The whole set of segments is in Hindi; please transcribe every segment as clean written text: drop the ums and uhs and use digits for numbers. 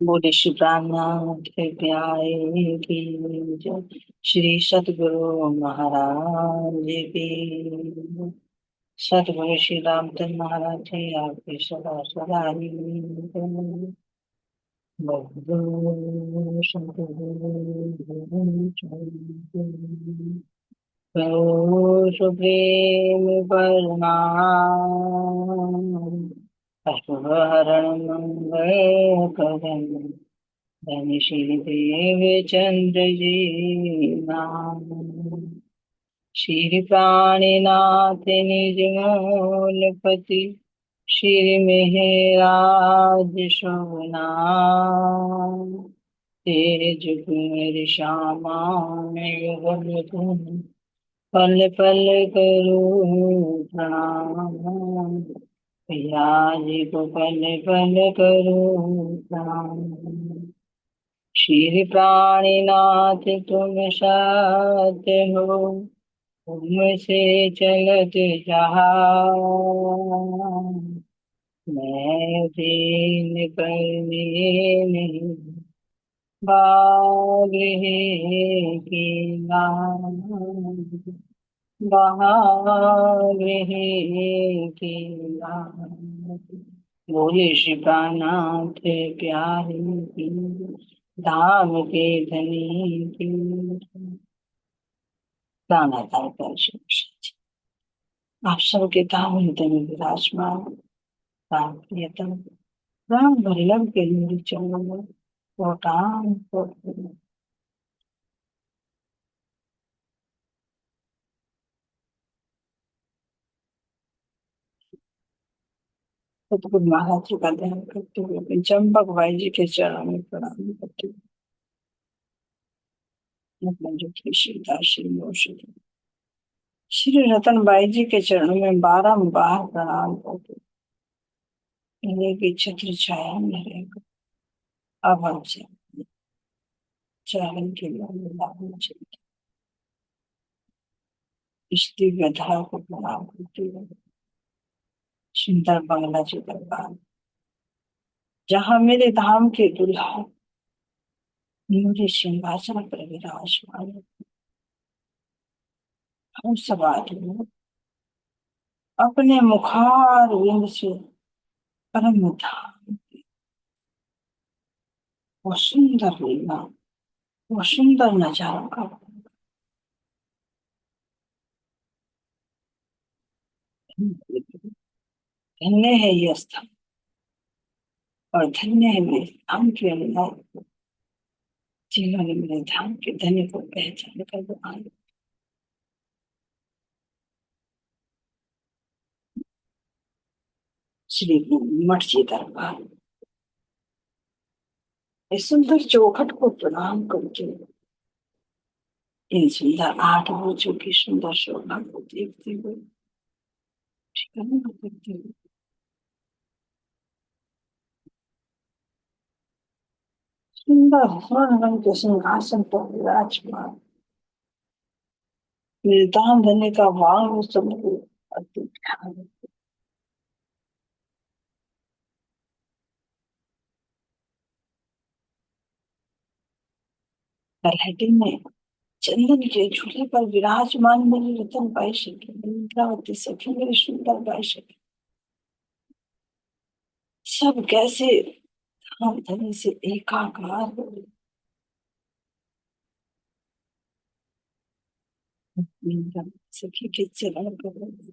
बोले श्री प्राणनाथ के प्यारे की जय। श्री सतगुरु महाराज की। सतगुरु श्री रामचंद्र महाराज जी आपके सदा सदा ही जय। बोलो सुप्रीम परमानंद अष्टहरण मंगल करण धन श्री देव चंद्र जी नाम। श्री प्राणीनाथ निज मूलपति श्री मेहराज शोभनाम। तेज कुंवर श्यामा पल पल करूं प्रणाम। पिया जी को पल पल करूं प्रणाम। श्री प्राणीनाथ तुम सत्य हो तुमसे चलत जहां। मैं दीन करने नहीं बागहे की नाम। बागहे की नाम। बोले श्री प्राणनाथ प्यारे की धाम के धनी की। प्राणाधार पर आप सबके धाम हृदय में विराजमान प्राण प्रियतम राम वल्लभ के लिए चरणों में कोटान कोटि सतगुरु महाराज जी का ध्यान करते हुए अपने चंपक भाई जी के चरणों में प्रणाम करते हुए अपने जो श्री शिवदास श्री मोशी श्री रतन बाई जी के चरणों में बारंबार प्रणाम करते इन्हीं की छत्र छाया में रहकर अब हमसे चरण के लिए लागू चाहिए इस दिव्य धारा को प्रणाम करते हुए सुंदर बंगला जी दरबार जहाँ मेरे धाम के दुल्हा मेरे सिंहासन पर विराजमान है। हम सब आदमी अपने मुखार विंद से परम धाम वो सुंदर लीला वो सुंदर नजारा का धन्य है ये स्थान और धन्य है मेरे धाम के अनुराग जिन्होंने मेरे धाम के धन्य को पहचान कर वो आए। श्री मठ जी दरबार इस सुंदर चौखट को प्रणाम करके इन सुंदर आठ भुजों की सुंदर शोभा को देखते हुए ठिकाना करते हुए सुंदर स्वर्ण रंग के सिंहासन पर विराजमान मेरे दान धन्य का वाण सबको अद्भुत ख्याल है। तलहटी में चंदन के झूले पर विराजमान मेरी रतन बाई सखी मेरी इंद्रावती सखी मेरी सुंदर बाई सखी सब कैसे धाम धनी से एकाकार हो गए। इंद्रावती सखी के चरण कमल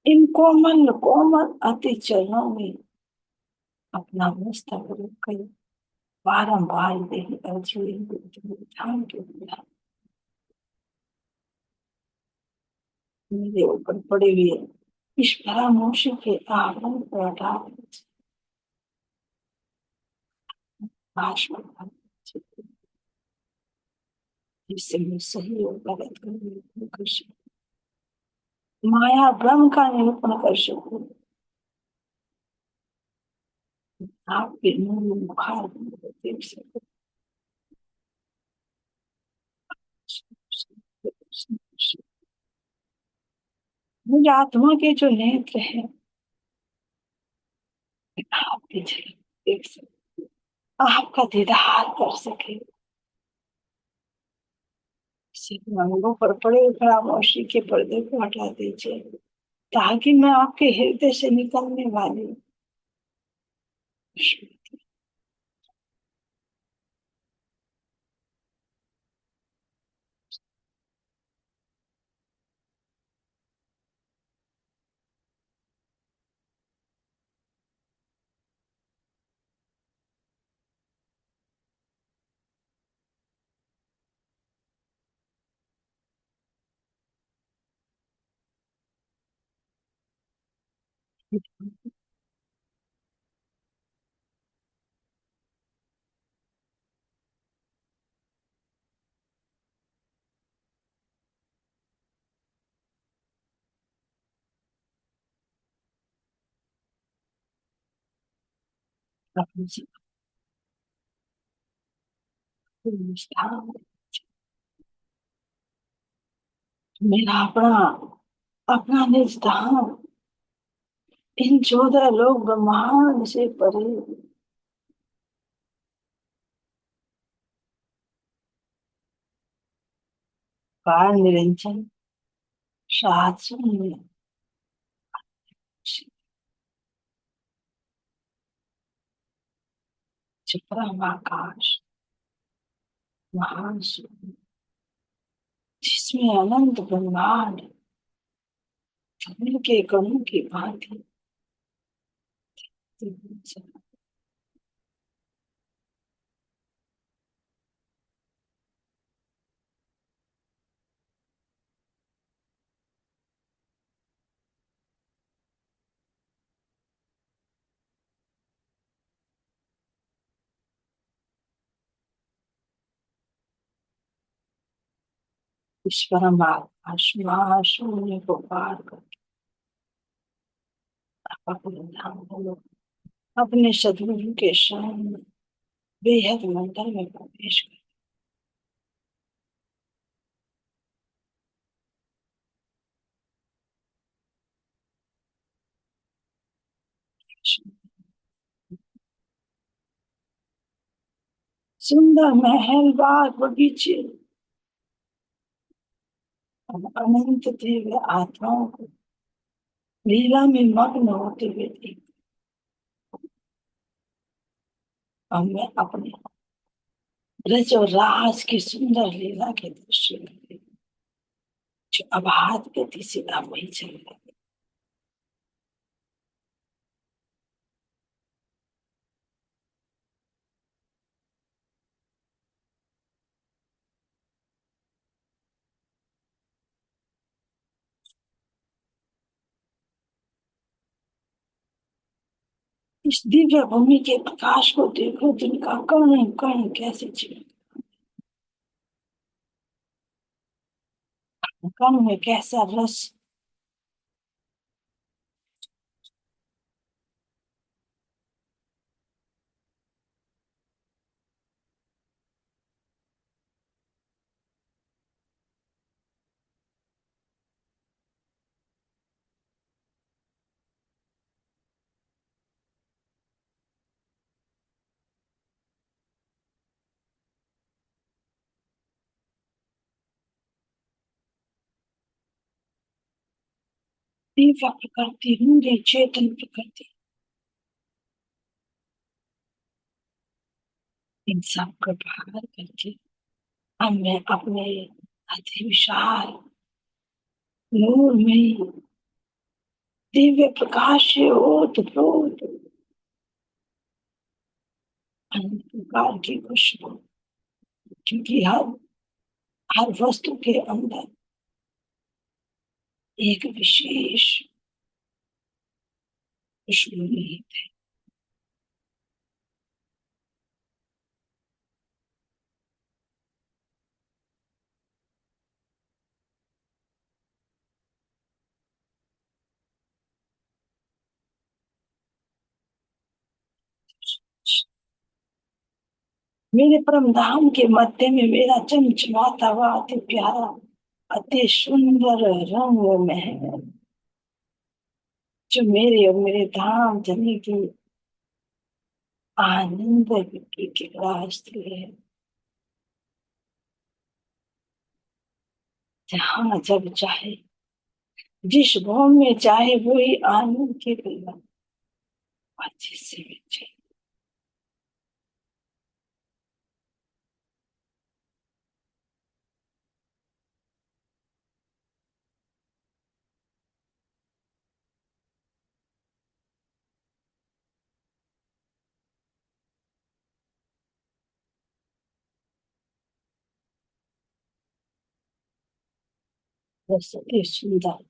इन कोमल कोमल अति चरणों में अपना मस्तक रख कर बारंबार यही अर्जी धाम के लिए मेरे ऊपर पड़े हुए इस परामर्श के आगमन पर भाषण जिससे मैं सही और गलत का निरूपण कर सकूं माया भ्रम का निरूपण कर सकूं आपके मूल मुखार देख सकूं मुझे आत्मा के जो नेत्र है आपके झलक देख सकूं आपका दीदार कर सके। सिर्फ रंगों पर पड़े खामोशी के पर्दे को हटा दीजिए, ताकि मैं आपके हृदय से निकलने वाली अपनी स्थान, मेरा अपना अपना निज धाम, इन 14 लोग ब्रह्मांड से परे, काल निरंजन शासन चित्रमाकाश महान, जिसमें अनंत ब्रह्मांड धूल के कणों की भांति इस परम आकाश महाशून्य को पार कर अपने धाम में लोग अपने सदगुरु के शरण में बेहद मंदिर में प्रवेश कर। सुंदर महल बाग बगीचे और अनंत दिव्य आत्माओं को लीला में मग्न होते हुए देख, और मैं अपने ब्रज और राज की सुंदर लीला के दृश्य में देख, जो अबाध गति से अब वही चल रहे। इस दिव्य भूमि के प्रकाश को देखो, जिनका कण कण कैसे चिड़े, कण में कैसा रस, दिव्य प्रकृति, रूढ़ी चेतन प्रकृति, इन सब को बाहर करके हमें अपने अति विशाल नूर में दिव्य प्रकाश से ओतप्रोत अनंत प्रकार की खुशबू, क्योंकि हर वस्तु के अंदर एक विशेष खुशबू निहित है। मेरे परम धाम के मध्य में मेरा चमचमाता हुआ अति प्यारा, अति सुंदर रंग में है, जो मेरे और मेरे धाम जने की आनंद की रास्ते है, जहाँ जब चाहे, जिस भूमि में चाहे वही आनंद की गला, अच्छे से बचे। बस अति सुंदर,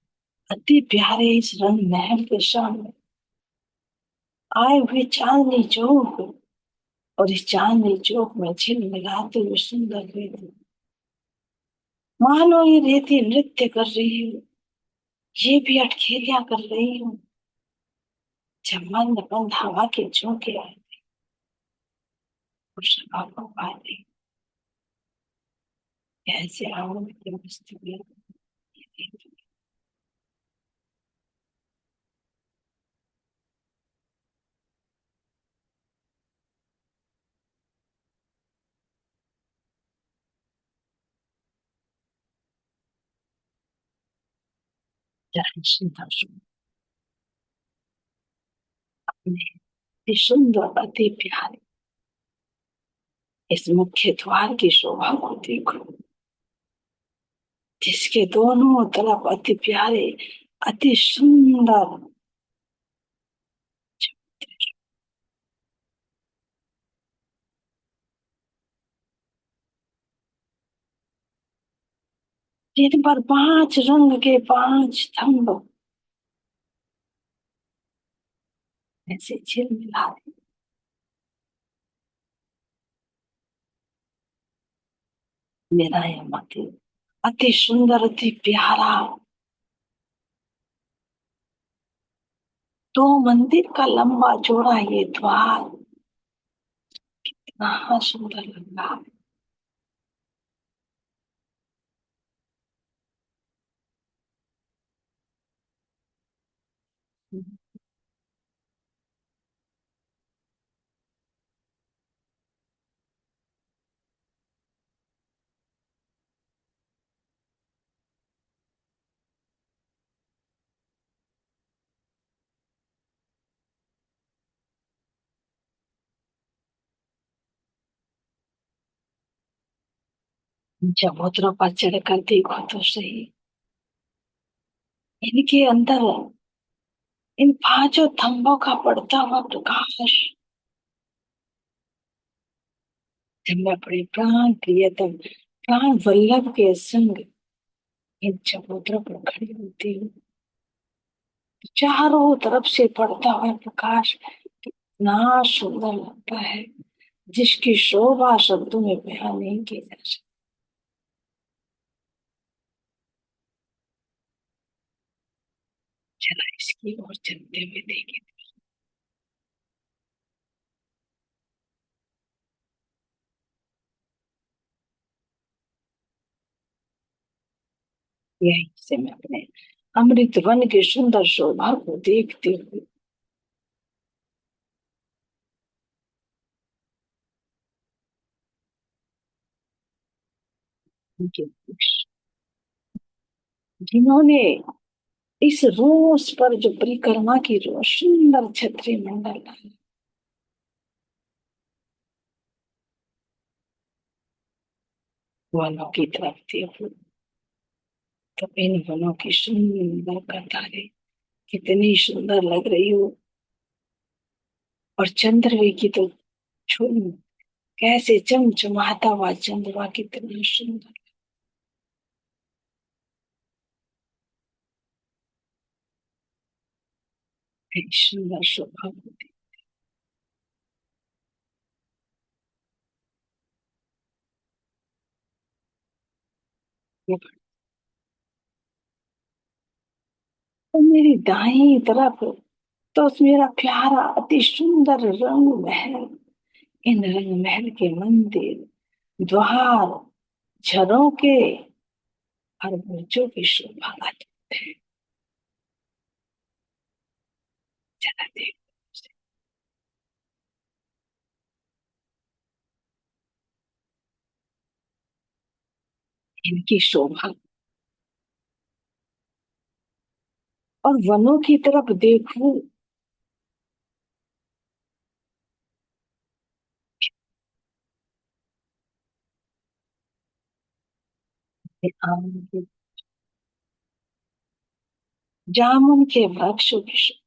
अति प्यारे इस रंग महल के सामने आए हुए चांदनी चौक, और इस चांदनी चौक में झिलमिलाते हुए सुंदर रेती, मानो ये रेती नृत्य कर रही हो, ये भी अटखेलियां कर रही हो। जब मन बंद हवा के झोंके आए, उस हवा को पाते, ऐसे आनंद की मस्ती में जान सुंदर अति सुंदर, अति प्यारे इस मुख्य द्वार की शोभा को देखो, जिसके दोनों तरफ अति प्यारे, अति सुंदर, जिन पर 5 रंग के 5 स्तंभ ऐसे झिलमिला रहे। मेरा यह मत है, अति सुंदर, अति प्यारा, 2 मंदिर का लंबा चौड़ा ये द्वार इतना सुंदर लग रहा है। चबूतरों पर चढ़कर देखो तो सही, इनके अंदर इन 5 थंभों का पड़ता हुआ प्रकाश, जब मैं अपने प्राण प्रियतम, प्राण वल्लभ के संग इन चबूतरों पर खड़ी होती हूँ, तो चारों तरफ से पड़ता हुआ प्रकाश कितना सुंदर लगता है, जिसकी शोभा शब्दों में बयान नहीं की जा सकती। चला इसकी ओर चलते हुए देखे, यहीं से मैं अपने अमृत वन की सुंदर शोभा को देखते हुए उनके वृक्ष, जिन्होंने इस रोज पर जो परिक्रमा की सुंदर छतरी मंडल डाला, वनों की तरफ देखो तो इन वनों की सुंदर कतारें कितनी सुंदर लग रही हो, और चंद्रमा की तो छोड़ो, कैसे चमचमाता हुआ चंद्रमा कितना सुंदर है, सुंदर शोभा होती है। तो मेरी दाहिनी तरफ तो मेरा प्यारा अति सुंदर रंग महल, इन रंग महल के मंदिर, द्वार, झरोके और बुर्जों की शोभा अद्भुत है। जरा देखो, इनकी शोभा। और वनों की तरफ देखूं, आम के, जामुन के वृक्षों की शोभा।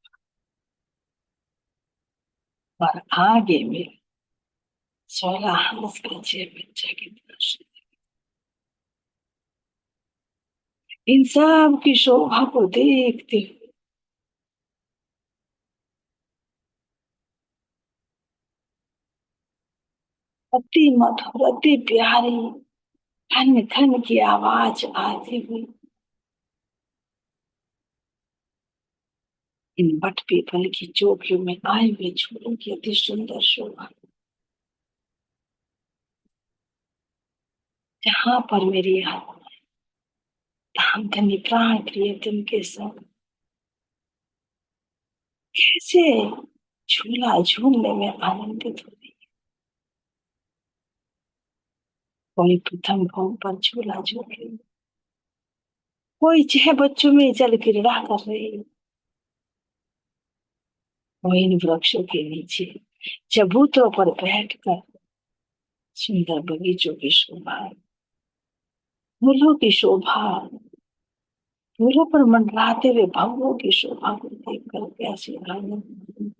और आगे में 16 का 6 बच्चा की प्रश्न। इन सब की शोभा को देखते हुए अति मधुर, अति प्यारी खन खन की आवाज आती हुई इन बट पीपल की चौकियों में आए हुए झूलों की अति सुंदर शोभा। जहां पर मेरी धाम धनी प्राण प्रियतम के संग कैसे झूला झूलने में आनंदित हो रही। कोई प्रथम भोग पर झूला झूल रही, कोई 6 बच्चों में जल क्रीड़ा कर रही, कोई इन वृक्षों के नीचे चबूतरों पर बैठकर सुंदर बगीचों की शोभा, फूलों की शोभा, फूलों पर मंडराते हुए भवरों की शोभा को देखकर कैसे आनंद।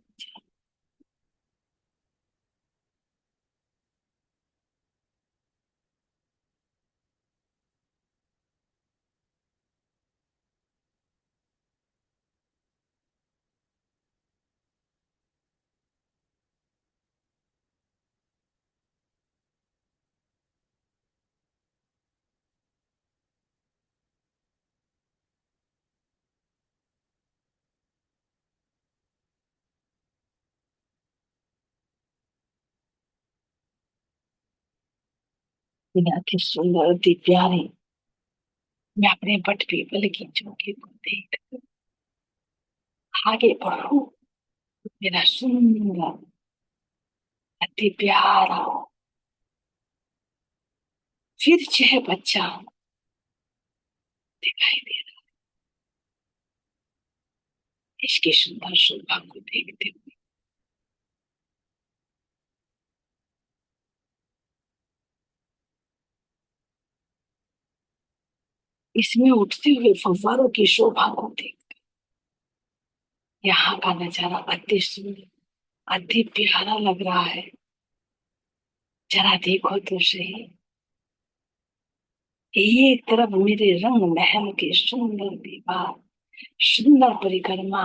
अति सुंदर, अति प्यारी, मैं अपने बट पीपल की चौकी को देख आगे बढ़ू। मेरा सुंदर, अति प्यारा फिर 6 बच्चा दिखाई दे रहा। इसकी सुंदर शोभा को देखते हुए इसमें उठते हुए फव्वारों की शोभा को देख यहाँ का नजारा अति सुंदर, अति प्यारा लग रहा है। जरा देखो तो सही, एक तरफ मेरे रंग महल के सुंदर दीवार, सुंदर परिक्रमा,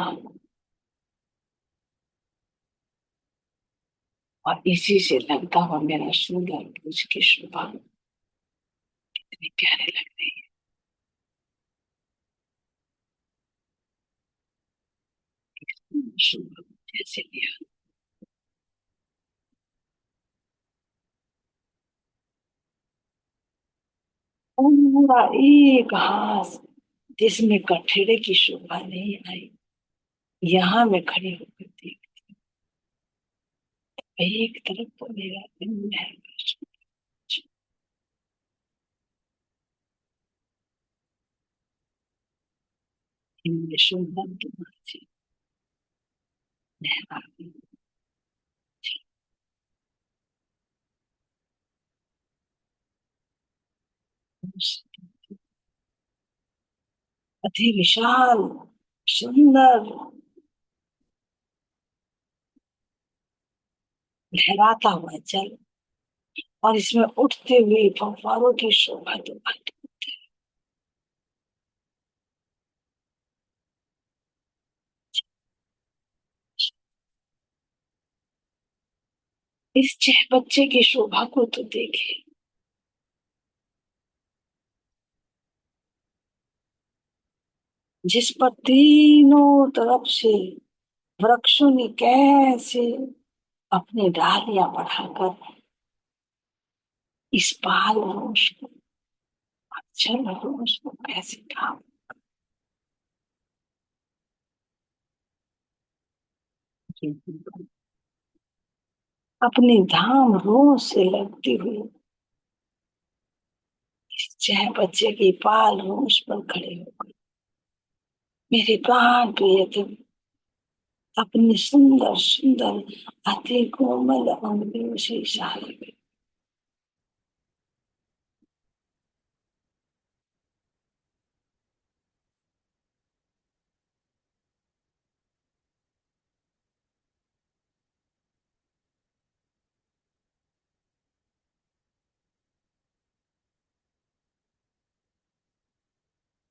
और इसी से लगता हुआ मेरा सुंदर ब्रज की शोभा कितनी प्यारे लग रही है। सुंदर जैसे लिया पूरा एक हाथ जिसमें कठेरे की शोभा नहीं आई, यहाँ मैं खड़ी होकर देख, एक तरफ तो मेरा दिन महल का सूरज, इनमें सुंदर तुम्हारी लहरा रही है। अति विशाल, सुंदर, लहराता हुआ जल, और इसमें उठते हुए फव्वारों की शोभा तो अद्भुत। इस 6 बच्चे की शोभा को तो देखे, जिस पर तीनों तरफ से वृक्षों ने कैसे अपनी डालियां बढ़ाकर इस बाल रोष को, अक्षर रोष को कैसे ढांक के अपनी धाम रोष से लगती हुई चाहे बच्चे की पाल होश पर खड़े हो गए। मेरे प्राण प्रिय तुम अपने सुंदर सुंदर अति कोमल अंगों से इशारे में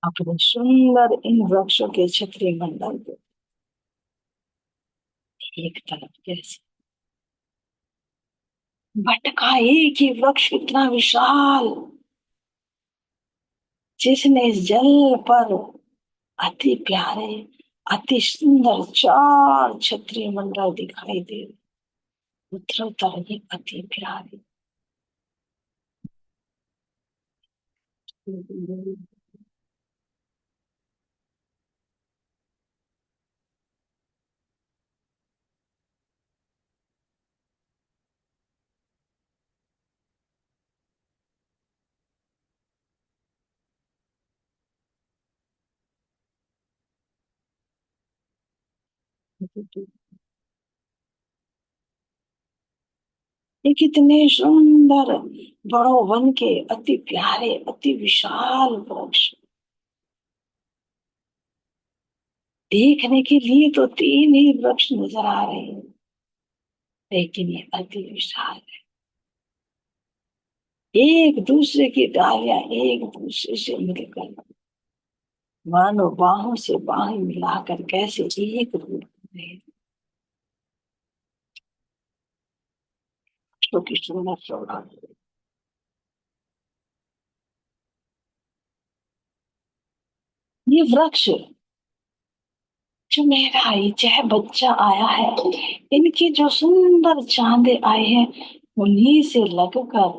अपने सुंदर इन वृक्षों के छतरी मंडल को एक तरफ जैसे भटका एक ही वृक्ष इतना विशाल, जिसने इस जल पर अति प्यारे अति सुंदर चार छतरी मंडल दिखाई दे। उत्तरोत्तर ही अति प्यारे। ये कितने सुंदर बड़ो वन के अति प्यारे अति विशाल वृक्ष। देखने के लिए तो तीन ही वृक्ष नजर आ रहे हैं, लेकिन ये अति विशाल है। एक दूसरे की डालियां एक दूसरे से मिलकर मानो बाहों से बाहें मिलाकर कैसे एक रूप में हैं। छोटी सुंदर शोभा। ये वृक्ष जो मेरा ये चाहे बच्चा आया है, इनकी जो सुंदर चांदे आए हैं, उन्हीं से लगकर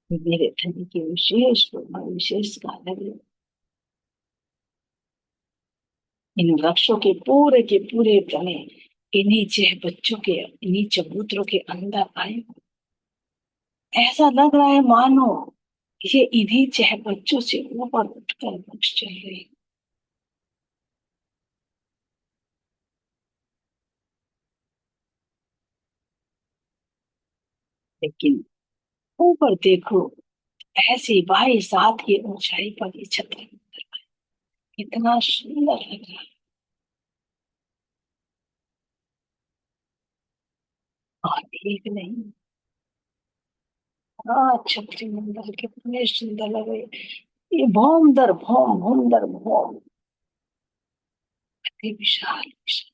मेरे धनी की विशेष शोभा विशेष गाने। इन वृक्षों के पूरे तने इन्हीं चह बच्चों के इन्हीं चबूतरों के अंदर आए। ऐसा लग रहा है मानो ये इन्हीं चह बच्चों से ऊपर उठकर वृक्ष चल रहे हैं। लेकिन ऊपर देखो, ऐसी 22 हाथ की ऊंचाई पर ये छत्र कितना सुंदर लग रहा है। और एक नहीं, हाँ छतरी मंडल कितने सुंदर लग रहे हैं। ये भौम दर भौम भौम दर भौम अति विशाल विशाल।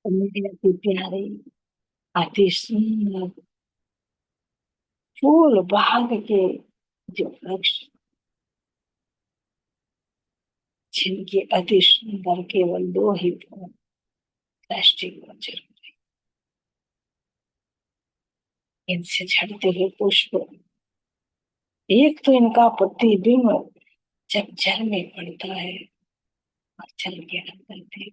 और मेरे अति प्यारे अति सुंदर फूल बाग के जो वृक्ष, जिनके अति सुंदर केवल दो ही फूल दृष्टिगोचर, इनसे झड़ते हुए पुष्प। एक तो इनका प्रतिबिंब जब जल में पड़ता है और जल के अंदर भी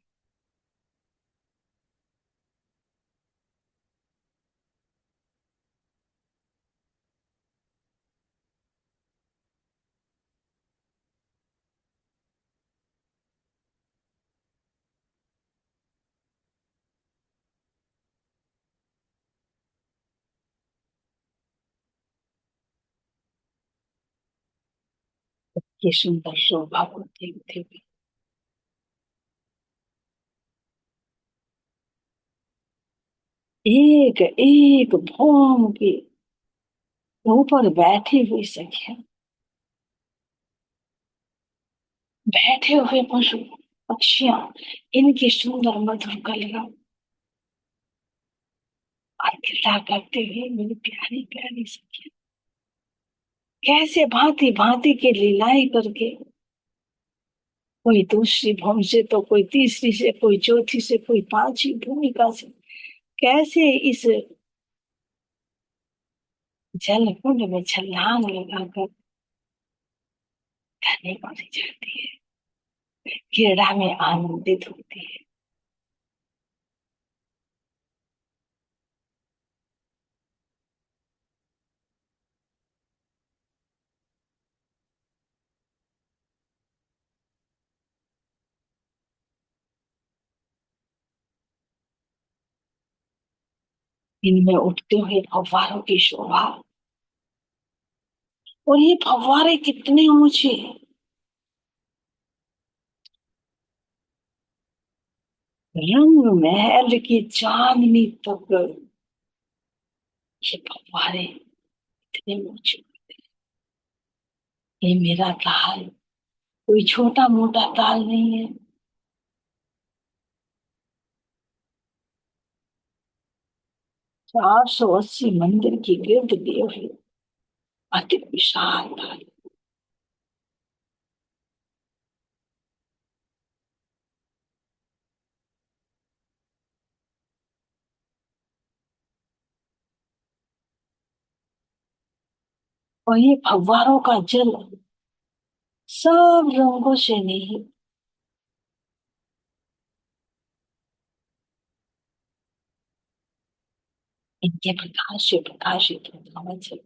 ये सुंदर शोभा को देखते हुए एक एक भौम के ऊपर बैठी हुई सखिया, बैठे हुए पशु पक्षियां, इनकी सुंदर मधुर कलियां और गिला करते हुए मेरी प्यारी प्यारी सखिया कैसे भांति भांति के लीलाएं करके कोई दूसरी भूमि से, तो कोई तीसरी से, कोई चौथी से, कोई पांचवी भूमिका से, कैसे इस जल कुंड में छलांग लगाकर धरने पानी जाती है, क्रीड़ा में आनंदित होती है। इनमें उठते हुए फव्वारों की शोभा, और ये फव्वारे कितने ऊंचे हैं। रंग महल की चांदनी तक ये फव्वारे इतने ऊंचे। ये मेरा ताल कोई छोटा मोटा ताल नहीं है। 480 मंदिर की गिर्द लिए हुए अति विशाल ताल। और ये फव्वारों का जल सब रंगों से नहीं, इनके प्रकाश से प्रकाशित होता हुआ जल।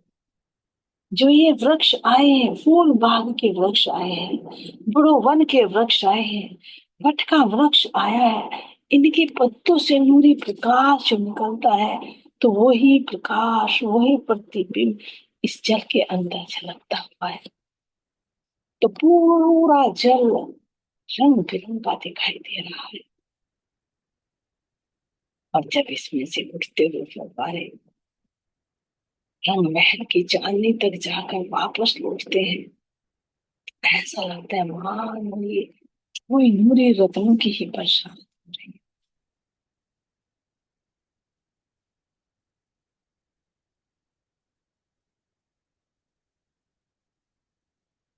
जो ये वृक्ष आए हैं, फूल बाग के वृक्ष आए हैं, बड़ो वन के वृक्ष आए हैं, वट का वृक्ष आया है, इनके पत्तों से नूरी प्रकाश जो निकलता है, तो वही प्रकाश, वही प्रतिबिंब इस जल के अंदर झलकता हुआ है। तो पूरा जल रंग बिरंगा दिखाई दे रहा है। और जब इसमें से उठते हुए फव्वारे रंग महल की चांदनी तक जाकर वापस लौटते हैं, ऐसा लगता है मानो ये कोई नूरी रत्नों की ही बरसात हो रही है।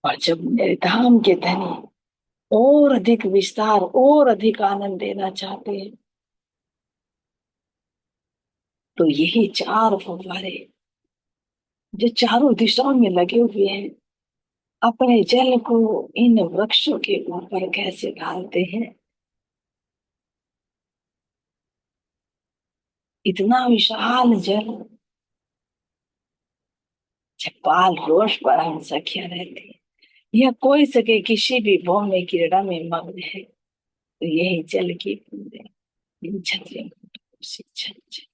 और जब मेरे धाम के धनी और अधिक विस्तार और अधिक आनंद देना चाहते हैं, तो यही चार फव्वारे जो चारों दिशाओं में लगे हुए हैं, अपने जल को इन वृक्षों के ऊपर कैसे डालते हैं। इतना विशाल जल, जब बाल रोष पर हम सखिया रहती है, या कोई सके किसी भी भौम में क्रीड़ा में मग्न है, तो यही जल की बूंदें इन छतरियों से छन छन,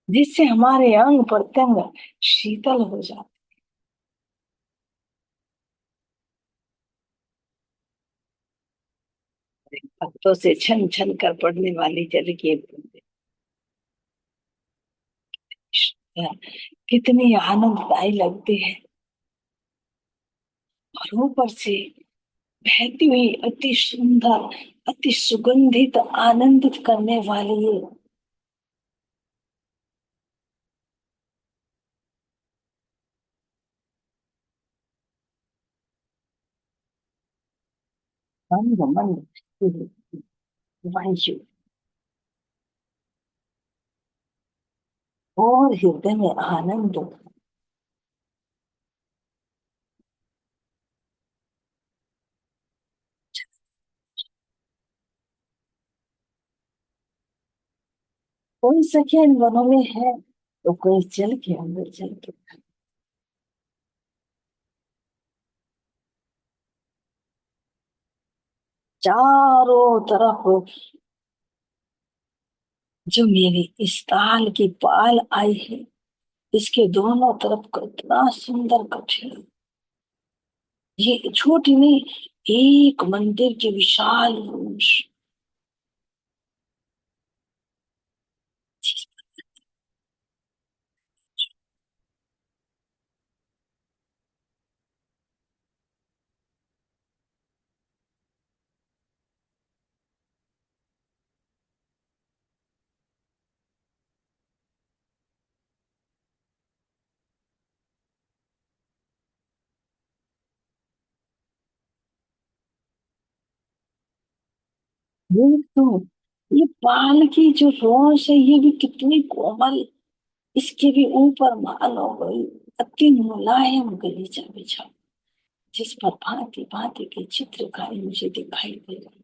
जिससे हमारे अंग प्रत्यंग शीतल हो जाते। पत्तों से छन छन कर पड़ने वाली जल की बूंदें कितनी आनंददायी लगती है। और ऊपर से बहती हुई अति सुंदर, अति सुगंधित, आनंदित करने वाली ये मंद मंद वायु और हृदय में आनंद। कोई सखिया इन वनों में है, तो कोई जल के अंदर जल के चारों तरफ जो मेरी इस ताल की पाल आई है, इसके दोनों तरफ कितना सुंदर कक्ष है। ये छोटी नहीं, एक मंदिर के विशाल रूम्स। ये तो, ये बाल की जो रोश है ये भी कितनी कोमल, इसके भी ऊपर मानो गई अति मुलायम गलीचा बिछा, जिस पर भांति भांति के चित्रकारी मुझे दिखाई दे रही।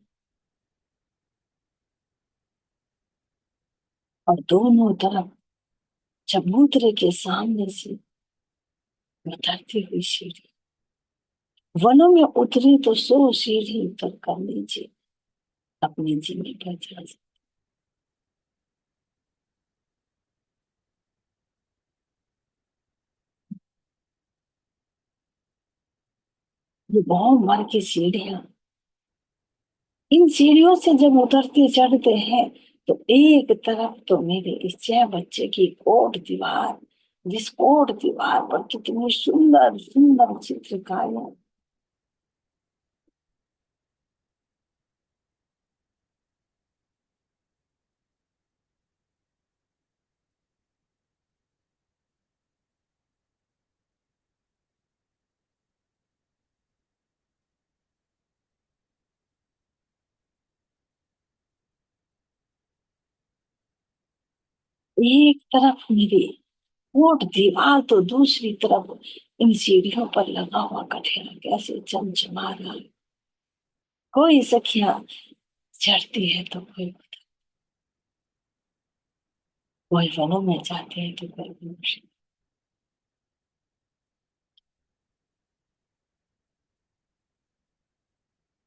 और दोनों तरफ चबूतरे के सामने से उतरती हुई सीढ़ी, वनों में उतरी तो 100 सीढ़ी उतर कर नीचे अपनी जीने पर जा सकती। ये बहुत मर की सीढ़ियां, इन सीढ़ियों से जब उतरते चढ़ते हैं तो एक तरफ तो मेरे इस 6 बच्चे की कोट दीवार, जिस कोट दीवार पर कितनी सुंदर सुंदर चित्रकारियां, एक तरफ मेरी कोट दीवार तो दूसरी तरफ इन सीढ़ियों पर लगा हुआ कठेरा कैसे चमचमा रहा है। कोई सखियां चढ़ती है तो कोई वनों में जाते हैं तो कोई वृक्ष।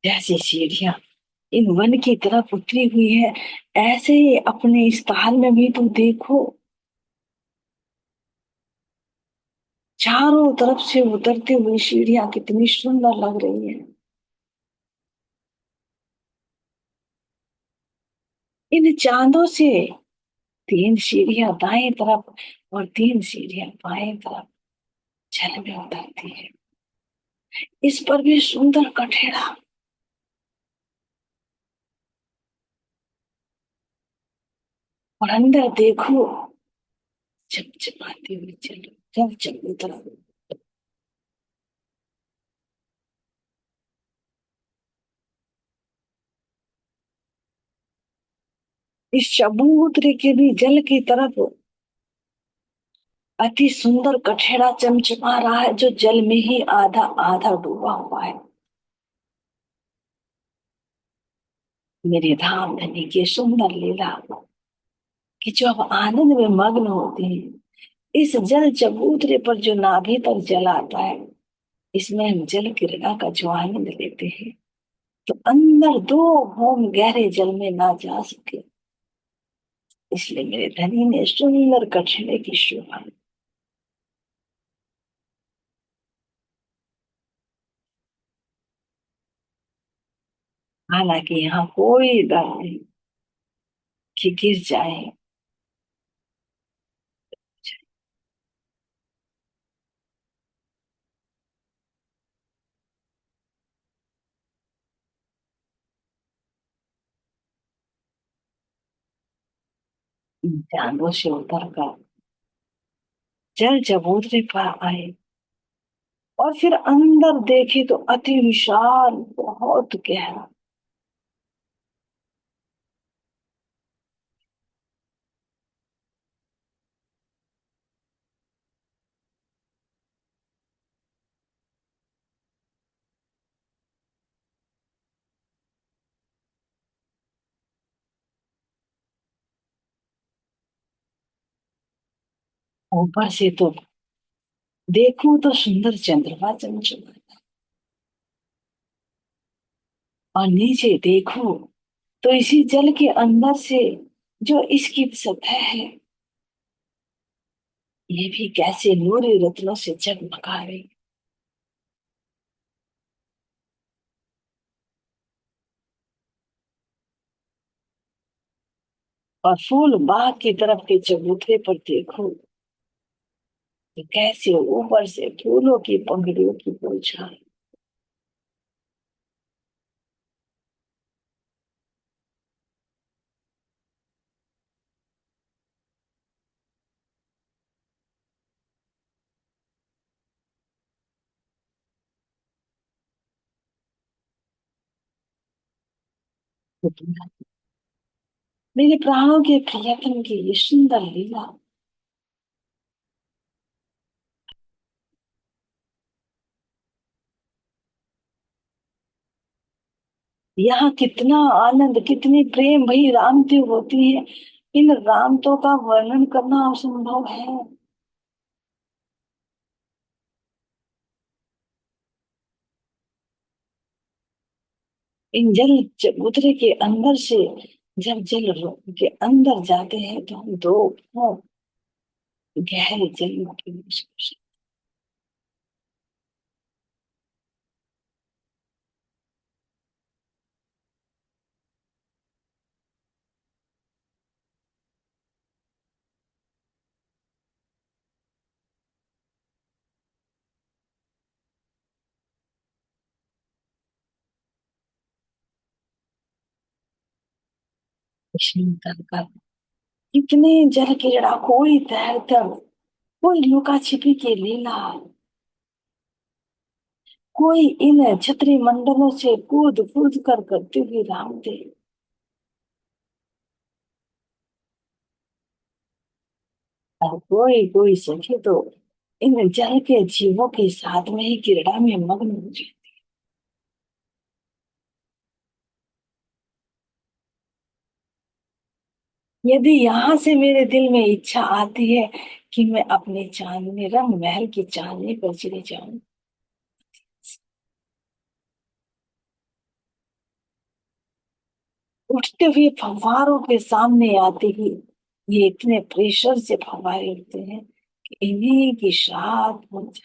जैसी सीढ़ियां इन वन की तरफ उतरी हुई है, ऐसे ही अपने इस ताल में भी तो देखो, चारों तरफ से उतरती हुई सीढ़ियां कितनी सुंदर लग रही है। इन चांदों से 3 सीढ़ियां दाएं तरफ और 3 सीढ़ियां बाएं तरफ जल में उतरती है। इस पर भी सुंदर कठेरा, और अंदर देखो चमचमाती हुई चलो जब जब उतर। इस समुद्र के भी जल की तरफ अति सुंदर कठेरा चमचमा रहा है, जो जल में ही आधा आधा डूबा हुआ है। मेरे धाम धनी की सुंदर लीला कि जो अब आनंद में मग्न होते हैं, इस जल चबूतरे पर जो नाभि तक जल आता है, इसमें हम जल क्रीड़ा का जो आनंद लेते हैं, तो अंदर 2 घूम गहरे जल में ना जा सके, इसलिए मेरे धनी ने सुंदर कठिने की शोभा। हालांकि यहाँ कोई डर नहीं कि गिर जाए। जानों से उतर कर जल चबूतरे पर आए, और फिर अंदर देखे तो अति विशाल, बहुत गहरा, ऊपर से तो देखूं तो सुंदर चंद्रमा चमचमा, और नीचे देखूं तो इसी जल के अंदर से जो इसकी सतह है, ये भी कैसे नूरी रत्नों से जगमगा रही। और फूल बाग की तरफ के चबूतरे पर देखो तो कैसे ऊपर से फूलों की पंखुड़ियों की बौछार। मेरे प्राणों के प्रियतम की ये सुंदर लीला। यहाँ कितना आनंद, कितनी प्रेम भई रामती होती है। इन रामतों का वर्णन करना असंभव है। इन जल चबूतरे के अंदर से जब के अंदर जाते हैं तो हम दो गहरे जल में प्रवेश कर सकते हैं। शंकर का इतने जल क्रीड़ा, कोई तैरकर, कोई लुका छिपी की लीला, कोई इन छतरी मंडलों से कूद कूद कर करते हुए राम थे। और कोई कोई सखी तो इन जल के जीवों के साथ में ही क्रीड़ा में मग्न हो जाए। यदि यहाँ से मेरे दिल में इच्छा आती है कि मैं अपने चांदनी रंग महल की चांदनी पर चले जाऊं, उठते हुए फव्वारों के सामने आते ही, ये इतने प्रेशर से फव्वारे उठते हैं कि इन्हीं की शाद हो जाए।